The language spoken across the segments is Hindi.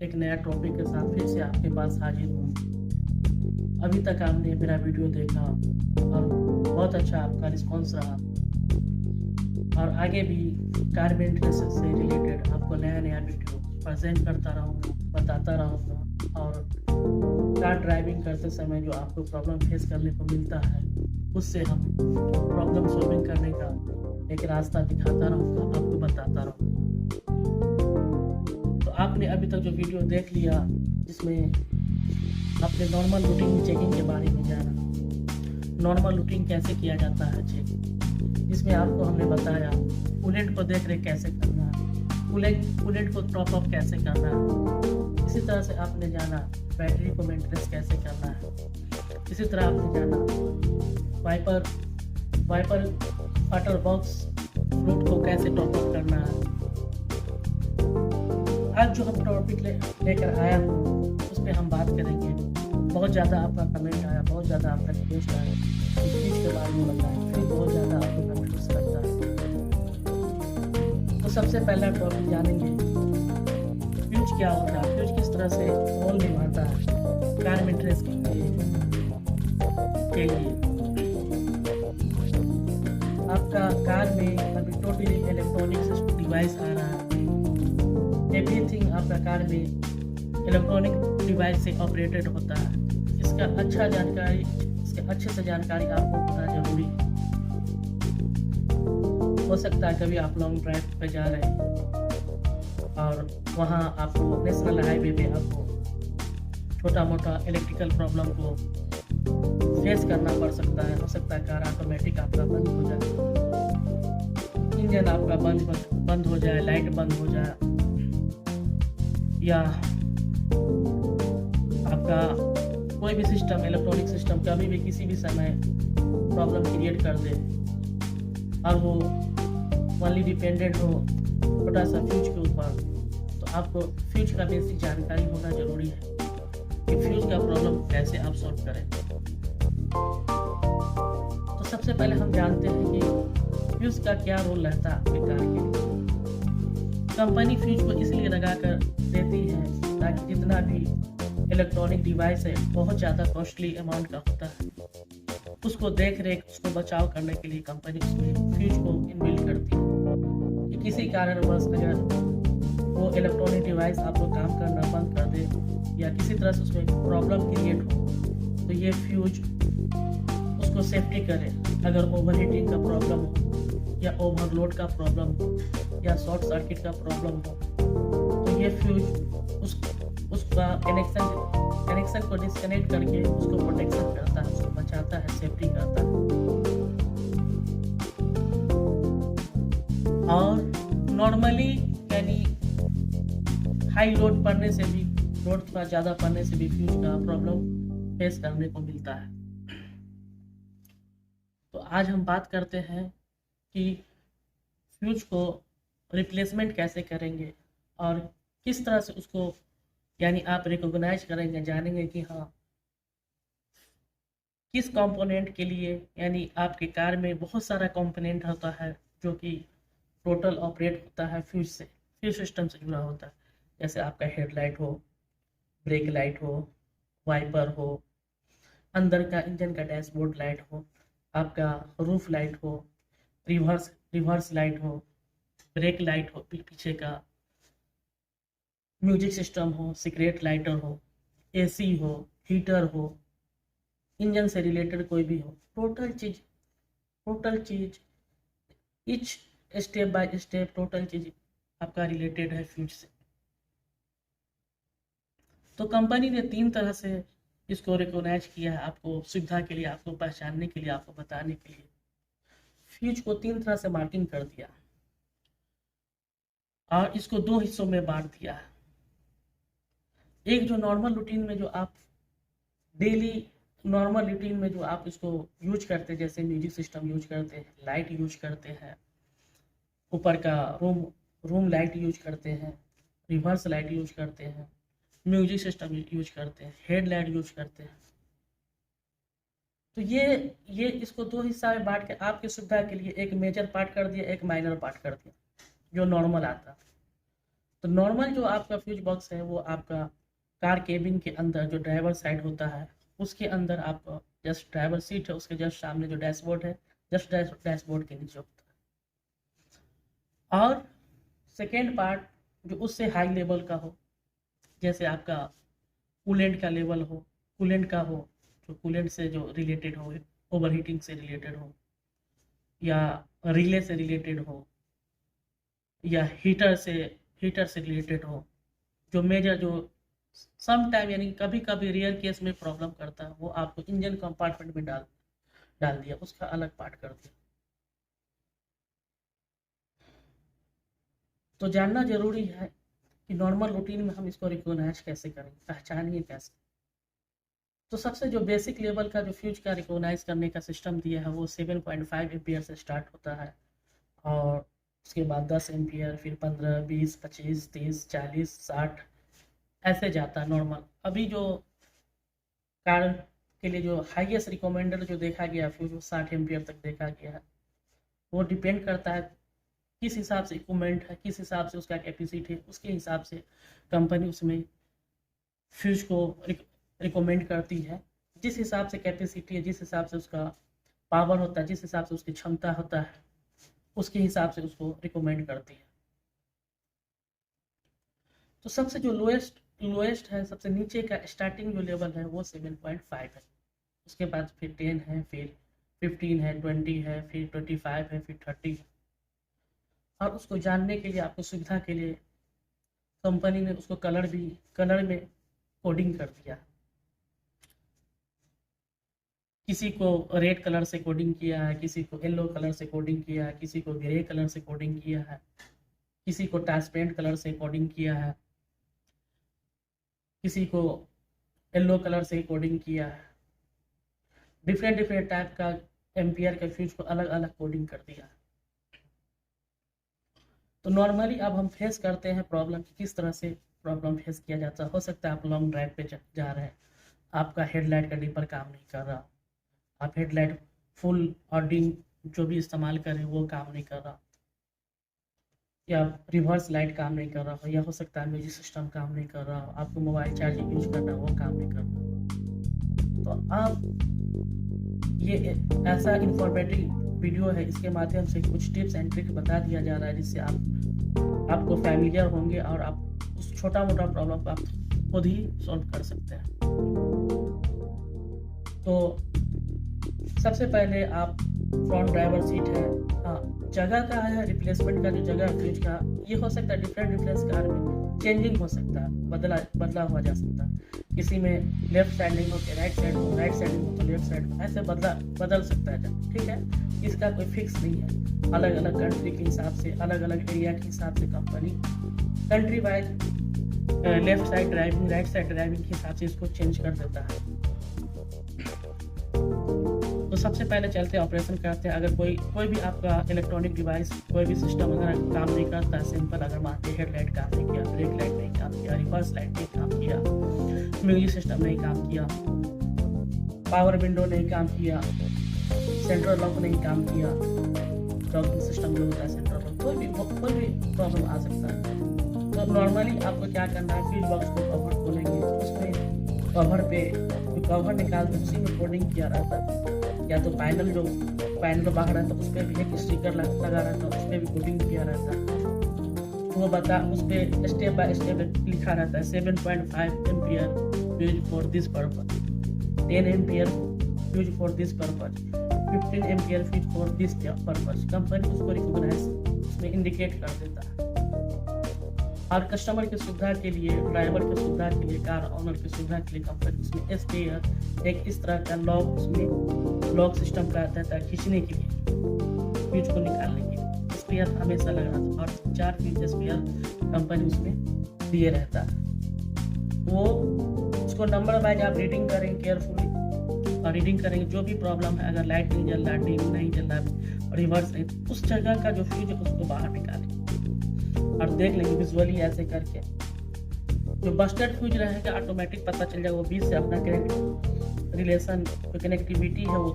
एक नया टॉपिक के साथ फिर से आपके पास हाजिर हूँ। अभी तक आपने मेरा वीडियो देखा और बहुत अच्छा आपका रिस्पॉन्स रहा, और आगे भी कार मेंटेनेंस से रिलेटेड आपको नया नया वीडियो प्रेजेंट करता रहूँगा, बताता रहूँगा। और कार ड्राइविंग करते समय जो आपको प्रॉब्लम फेस करने को मिलता है, उससे हम प्रॉब्लम सॉल्विंग करने का एक रास्ता दिखाता रहूँगा, आपको बताता रहूँगा। तो आपने अभी तक जो वीडियो देख लिया, जिसमें आपने नॉर्मल रूटीन चेकिंग के बारे में जाना, नॉर्मल रूटीन कैसे किया जाता है चेक, जिसमें आपको हमने बताया कूलेंट को देख रेख कैसे करना है, कूलेंट को टॉप अप कैसे करना है। इसी तरह से आपने जाना बैटरी को मेंटेनेंस कैसे करना है। इसी तरह आपने जाना वाइपर वाटर बॉक्स फ्लूइड को कैसे टॉप अप करना है। आज जो हम टॉपिक लेकर आया हूँ, उस पर हम बात करेंगे। बहुत ज़्यादा आपका कमेंट आया, बहुत ज़्यादा आपका रिक्वेस्ट आया इस चीज़ के बारे में बताएं, फिर बहुत ज़्यादा आपको कमेंट्स लगता है। तो सबसे पहला टॉपिक जानेंगे फ्यूज क्या होता है, फ्यूज किस तरह से रोल निभाता है कार मेंटेनेंस के लिए। आपका कार में अभी टोटली इलेक्ट्रॉनिक डिवाइस आ रहा है। एवरीथिंग आपका कार में इलेक्ट्रॉनिक डिवाइस से ऑपरेटेड होता है। इसका अच्छे से जानकारी आपको होना जरूरी है। हो सकता है कभी आप लॉन्ग ड्राइव पे जा रहे हैं और वहाँ आपको नेशनल हाईवे पे आपको छोटा मोटा इलेक्ट्रिकल प्रॉब्लम को फेस करना पड़ सकता है। हो सकता है कार ऑटोमेटिक आपका बंद हो जाए, इंजन आपका बंद हो जाए, लाइट बंद हो जाए, या आपका कोई भी सिस्टम, इलेक्ट्रॉनिक सिस्टम कभी भी किसी भी समय प्रॉब्लम क्रिएट कर दे, और वो ओनली डिपेंडेंट हो छोटा सा फ्यूज के ऊपर। तो आपको फ्यूज का बेसिक जानकारी होना जरूरी है कि फ्यूज का प्रॉब्लम कैसे आप सॉल्व करें। तो सबसे पहले हम जानते हैं कि फ्यूज का क्या रोल रहता है आपके कार के लिए। कंपनी फ्यूज को इसलिए लगा कर देती है ताकि जितना भी इलेक्ट्रॉनिक डिवाइस है बहुत ज़्यादा कॉस्टली अमाउंट का होता है, उसको देख रेख, उसको बचाव करने के लिए कंपनी उसमें फ्यूज को इनबिल्ट करती है कि किसी कारणवश अगर वो इलेक्ट्रॉनिक डिवाइस आपको काम करना बंद कर दे या किसी तरह से उसमें प्रॉब्लम क्रिएट हो, तो ये फ्यूज उसको सेफ्टी करे। अगर ओवरहीटिंग का प्रॉब्लम हो या ओवरलोड का प्रॉब्लम हो या शॉर्ट सर्किट का प्रॉब्लम हो, तो ये फ्यूज उसका कनेक्शन को डिस्कनेक्ट करके उसको प्रोटेक्शन करता है, उसको बचाता है, सेफ्टी करता है। और नॉर्मली यानी हाई लोड पड़ने से भी, लोड थोड़ा ज़्यादा पड़ने से भी फ्यूज का प्रॉब्लम फेस करने को मिलता है। तो आज हम बात करते हैं कि फ्यूज को रिप्लेसमेंट कैसे करेंगे और किस तरह से उसको यानी आप रिकॉग्नाइज करेंगे, जानेंगे कि हाँ किस कंपोनेंट के लिए। यानी आपके कार में बहुत सारा कंपोनेंट होता है जो कि टोटल ऑपरेट होता है फ्यूज सिस्टम से जुड़ा होता है। जैसे आपका हेडलाइट हो, ब्रेक लाइट हो, वाइपर हो, अंदर का इंजन का डैशबोर्ड लाइट हो, आपका रूफ लाइट हो, रिवर्स लाइट हो, ब्रेक लाइट हो, पीछे का म्यूजिक सिस्टम हो, सीक्रेट लाइटर हो, एसी हो, हीटर हो, इंजन से रिलेटेड कोई भी हो, टोटल चीज etch step by step total चीज आपका रिलेटेड है फ्यूज से। तो कंपनी ने 3 तरह से इसको रिकॉग्नाइज किया है, आपको सुविधा के लिए, आपको पहचानने के लिए, आपको बताने के लिए। फ्यूज को 3 तरह से मार्किंग कर दिया और इसको 2 हिस्सों में बांट दिया है। एक जो नॉर्मल रूटीन में जो आप डेली नॉर्मल रूटीन में जो आप इसको यूज करते हैं, जैसे म्यूजिक सिस्टम यूज करते हैं, लाइट यूज करते हैं, ऊपर का रूम लाइट यूज करते हैं, रिवर्स लाइट यूज करते हैं, म्यूजिक सिस्टम यूज करते हैं, हेड लाइट यूज करते हैं। तो ये इसको 2 हिस्सा में बांट के आपकी सुविधा के लिए एक मेजर पार्ट कर दिया, एक माइनर पार्ट कर दिया जो नॉर्मल आता है। तो नॉर्मल जो आपका फ्यूज बॉक्स है वो आपका कार केबिन के अंदर जो ड्राइवर साइड होता है उसके अंदर आपका जस्ट ड्राइवर सीट है उसके जस्ट सामने जो डैशबोर्ड है जस्ट डैशबोर्ड के नीचे होता है। और सेकेंड पार्ट जो उससे हाई लेवल का हो, जैसे आपका कूलेंट का लेवल हो, कूलेंट का हो जो कूलेंट से जो रिलेटेड हो, ओवर हीटिंग से रिलेटेड हो या रिले से रिलेटेड हो या हीटर से रिलेटेड हो, जो मेजर जो सम टाइम यानी कभी कभी रेयर केस में प्रॉब्लम करता है वो आपको इंजन कंपार्टमेंट में डाल दिया, उसका अलग पार्ट कर दिया। तो जानना जरूरी है कि नॉर्मल रूटीन में हम इसको रिकॉग्नाइज कैसे करें, पहचानिए कैसे। तो सबसे जो बेसिक लेवल का जो फ्यूज का रिकॉग्नाइज करने का सिस्टम दिया है वो 7.5 एम्पियर से स्टार्ट होता है और उसके बाद 10 एम्पियर, फिर 15, 20, 25, 30, 40, 60 ऐसे जाता है नॉर्मल। अभी जो कार के लिए जो हाईएस्ट रिकमेंडेड जो देखा गया फ्यूज वो 60 एम्पियर तक देखा गया है। वो डिपेंड करता है किस हिसाब से इक्विपमेंट है, किस हिसाब से उसका कैपेसिटी है, उसके हिसाब से कंपनी उसमें फ्यूज को रिकमेंड करती है। जिस हिसाब से कैपेसिटी है, जिस हिसाब से उसका पावर होता है, जिस हिसाब से उसकी क्षमता होता है, उसके हिसाब से उसको रिकमेंड करती है। तो सबसे जो लोएस्ट है, सबसे नीचे का स्टार्टिंग जो लेवल है वो 7.5 है। उसके बाद फिर 10 है, फिर 15 है, 20 है, फिर 25 है, फिर 30 है। और उसको जानने के लिए आपको सुविधा के लिए कंपनी ने उसको कलर में कोडिंग कर दिया। किसी को रेड कलर से कोडिंग किया है, किसी को येलो कलर से कोडिंग किया है, किसी को ग्रे कलर से कोडिंग किया है, किसी को ट्रांसपेरेंट कलर से कोडिंग किया है, किसी को येलो कलर से कोडिंग किया है। डिफरेंट टाइप का एम्पियर के फ्यूज को अलग अलग कोडिंग कर दिया। तो नॉर्मली अब हम फेस करते हैं प्रॉब्लम की किस तरह से प्रॉब्लम फेस किया जाता है। हो सकता है आप लॉन्ग ड्राइव पे जा रहे हैं, आपका हेडलाइट का डिपर काम नहीं कर रहा, आप हेडलाइट फुल और डिम जो भी इस्तेमाल करें वो काम नहीं कर रहा, या रिवर्स लाइट काम नहीं कर रहा हो, या हो सकता है म्यूजिक सिस्टम काम नहीं कर रहा हो, आपको मोबाइल चार्जिंग यूज करना वो काम नहीं कर रहा। तो आप ये ऐसा इंफॉर्मेटिव वीडियो है, इसके माध्यम से कुछ टिप्स एंड ट्रिक बता दिया जा रहा है जिससे आपको फैमिलियर होंगे और आप उस छोटा मोटा प्रॉब्लम को आप खुद ही सॉल्व कर सकते हैं। तो सबसे पहले आप फ्रंट ड्राइवर सीट है, हाँ जगह का है, रिप्लेसमेंट का जो जगह है फ्यूज का, ये हो सकता है डिफरेंट कार में चेंजिंग हो सकता है, बदला हुआ जा सकता है। किसी में लेफ्ट साइड नहीं हो के राइट साइड हो, राइट साइड हो तो लेफ्ट साइड हो, ऐसे बदल सकता है। ठीक है, इसका कोई फिक्स नहीं है। अलग अलग कंट्री के हिसाब से, अलग अलग एरिया के हिसाब से company country wise left side driving, right side driving के हिसाब से इसको चेंज कर देता है। तो सबसे पहले चलते ऑपरेशन करते हैं। अगर कोई भी आपका इलेक्ट्रॉनिक डिवाइस, कोई भी सिस्टम अगर काम नहीं करता है, सिंपल अगर मानते हेडलाइट काम नहीं किया, ब्रेक लाइट नहीं काम किया, रिवर्स लाइट नहीं काम किया, म्यूजिक सिस्टम नहीं काम किया, पावर विंडो नहीं काम किया, सेंट्रल लॉक नहीं काम किया, लॉकिंग सिस्टम जो होता है सेंट्रल लॉक, कोई भी प्रॉब्लम आ सकता है। तो नॉर्मली आपको क्या करना है, फ्यूज बॉक्स को कवर खोलेंगे, उसमें कवर पे जो कवर निकालते उसी में कोडिंग किया रहता है, या तो पैनल बाहर रहता है उस पर भी एक स्टिकर लगा रहता है, उस पर भी कोडिंग किया रहता है। वो उस पर स्टेप बाय स्टेप लिखा रहता है 7.5 ampere fuse for this purpose, 10 ampere fuse for this purpose, 15 ampere fuse for this purpose. Company उसको रिकॉग्नाइज उसमें इंडिकेट कर देता है। और कस्टमर की सुविधा के लिए, ड्राइवर की सुविधा के लिए, कार ऑनर की सुविधा के लिए कंपनी उसमें स्पेयर एक इस तरह का लॉक, उसमें लॉक सिस्टम का रहता है खींचने के लिए, फ्यूज को निकालने के लिए स्पेयर हमेशा लगा था, और 4 फ्यूज स्पेयर कंपनी उसमें दिए रहता है। वो उसको नंबर वाइज आप रीडिंग करेंगे केयरफुली, और रीडिंग करेंगे जो भी प्रॉब्लम है, अगर लाइट नहीं जल रहा, डिम नहीं जल रहा, रिवर्स नहीं, उस जगह का जो फ्यूज है उसको बाहर निकालेंगे और देख लेंगे विजुअली ऐसे करके। जो बस्टेड फ्यूज रहेगा ऑटोमेटिक पता चल जाएगा, वो बीच से अपना रिलेशन कनेक्टिविटी है वो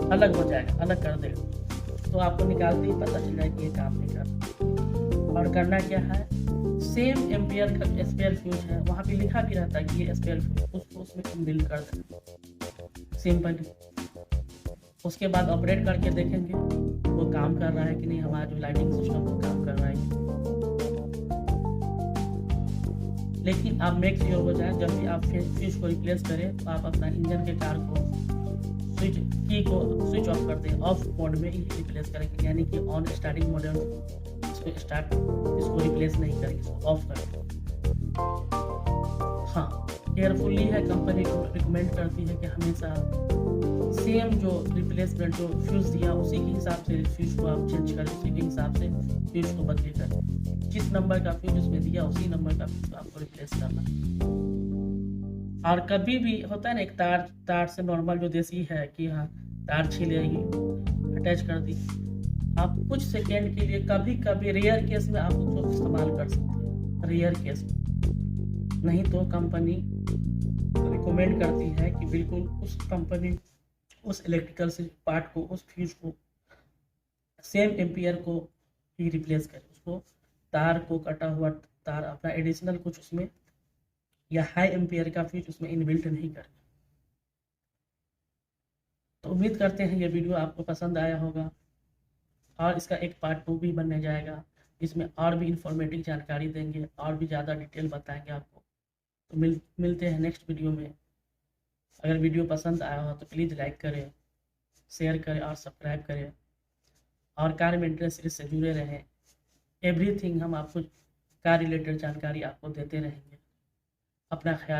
अलग हो जाएगा, अलग कर देगा। तो आपको निकालते ही पता चल जाएगा कि ये काम नहीं कर रहा। और करना क्या है, सेम एम्पियर का स्पेयर फ्यूज है, वहाँ पे लिखा भी रहता है कि ये स्पेयर फ्यूज, उसको उसमें इनबिल्ट कर देना सिंपली। उसके बाद ऑपरेट करके देखेंगे वो काम कर रहा है कि नहीं, हमारा जो लाइटिंग सिस्टम वो काम कर रहा है कि नहीं। लेकिन आप मेक श्योर हो जाए जब भी आप फ्यूज को रिप्लेस करें तो आप अपना इंजन के कार को स्विच ऑफ कर दें, ऑफ मोड में ही रिप्लेस करेंगे, यानी कि ऑन स्टार्टिंग मोड इसको रिप्लेस नहीं करेंगे, इसको ऑफ करेंगे। हाँ, केयरफुली है, कंपनी रिकमेंड करती है कि हमेशा सेम जो रिप्लेसमेंट जो फ्यूज दिया उसी के हिसाब से फ्यूज को आप चेंज करें, उसी के हिसाब से फ्यूज को बदली करें। जिस नंबर का फ्यूज उसमें दिया उसी नंबर का फ्यूज आपको रिप्लेस करना। और कभी भी होता है ना, एक तार से नॉर्मल जो देसी है कि हाँ तार छिलेगी, अटैच कर दी, आप कुछ सेकेंड के लिए कभी कभी रेयर केस में आप उसको इस्तेमाल कर सकते हैं, रेयर केस में। नहीं तो कंपनी रिकमेंड करती है कि बिल्कुल उस कंपनी उस इलेक्ट्रिकल से पार्ट को, उस फ्यूज को, सेम एम्पियर को ही रिप्लेस करें, उसको तार को, कटा हुआ तार अपना एडिशनल कुछ उसमें या हाई एम्पियर का फ्यूज उसमें इनबिल्ट नहीं करें। तो उम्मीद करते हैं ये वीडियो आपको पसंद आया होगा और इसका एक पार्ट 2 भी बनने जाएगा, इसमें और भी इंफॉर्मेटिव जानकारी देंगे और भी ज़्यादा डिटेल बताएंगे आपको। तो मिलते हैं नेक्स्ट वीडियो में। अगर वीडियो पसंद आया हो तो प्लीज़ लाइक करें, शेयर करें और सब्सक्राइब करें और कार मेंटेनेंस सीरीज से जुड़े रहें। एवरीथिंग हम आपको कार रिलेटेड जानकारी आपको देते रहेंगे। अपना ख्याल